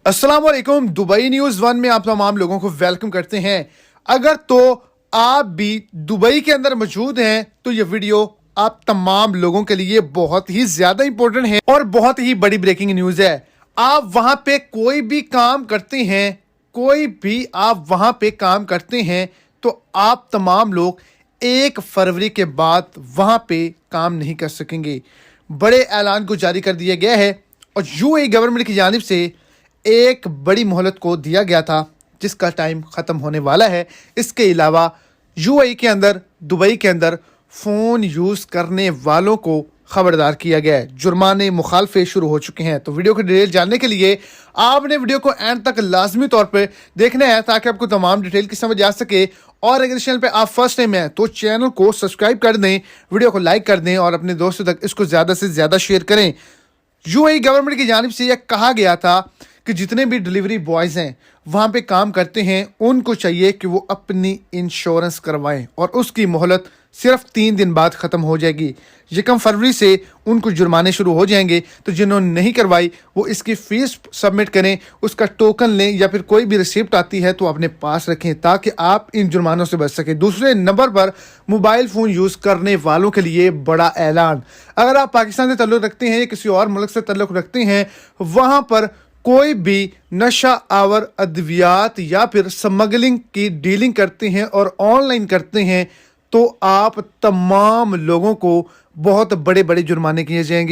अस्सलाम वालेकुम। Dubai news one में आप तमाम लोगों को वेलकम करते हैं। अगर तो आप भी दुबई के अंदर मौजूद हैं तो ये वीडियो आप तमाम लोगों के लिए बहुत ही ज़्यादा इंपॉर्टेंट है और बहुत ही बड़ी ब्रेकिंग न्यूज़ है। आप वहाँ पे कोई भी काम करते हैं, तो आप तमाम लोग 1 फरवरी के बाद वहाँ पे काम नहीं कर सकेंगे। बड़े ऐलान को जारी कर दिया गया है और यूएई गवर्नमेंट की जानिब से एक बड़ी मोहलत को दिया गया था जिसका टाइम ख़त्म होने वाला है। इसके अलावा यूएई के अंदर, दुबई के अंदर फ़ोन यूज़ करने वालों को ख़बरदार किया गया है। जुर्माने मुखालफे शुरू हो चुके हैं। तो वीडियो की डिटेल जानने के लिए आपने वीडियो को एंड तक लाजमी तौर पे देखना है ताकि आपको तमाम डिटेल की समझ आ सके। और अगर इस चैनल पे आप फर्स्ट टाइम हैं तो चैनल को सब्सक्राइब कर दें, वीडियो को लाइक कर दें और अपने दोस्तों तक इसको ज़्यादा से ज़्यादा शेयर करें। यूएई गवर्नमेंट की जानिब से यह कहा गया था कि जितने भी डिलीवरी बॉयज़ हैं वहाँ पे काम करते हैं, उनको चाहिए कि वो अपनी इंश्योरेंस करवाएं और उसकी मोहलत सिर्फ 3 दिन बाद ख़त्म हो जाएगी। 1 फरवरी से उनको जुर्माने शुरू हो जाएंगे। तो जिन्होंने नहीं करवाई वो इसकी फ़ीस सबमिट करें, उसका टोकन लें या फिर कोई भी रिसिप्ट आती है तो अपने पास रखें ताकि आप इन जुर्मानों से बच सकें। दूसरे नंबर पर मोबाइल फ़ोन यूज़ करने वालों के लिए बड़ा ऐलान। अगर आप पाकिस्तान से ताल्लुक़ रखते हैं या किसी और मुल्क से ताल्लुक़ रखते हैं, वहाँ पर कोई भी नशा आवर अद्वियात या फिर स्मगलिंग की डीलिंग करते हैं और ऑनलाइन करते हैं तो आप तमाम लोगों को बहुत बड़े बड़े जुर्माने किए जाएंगे।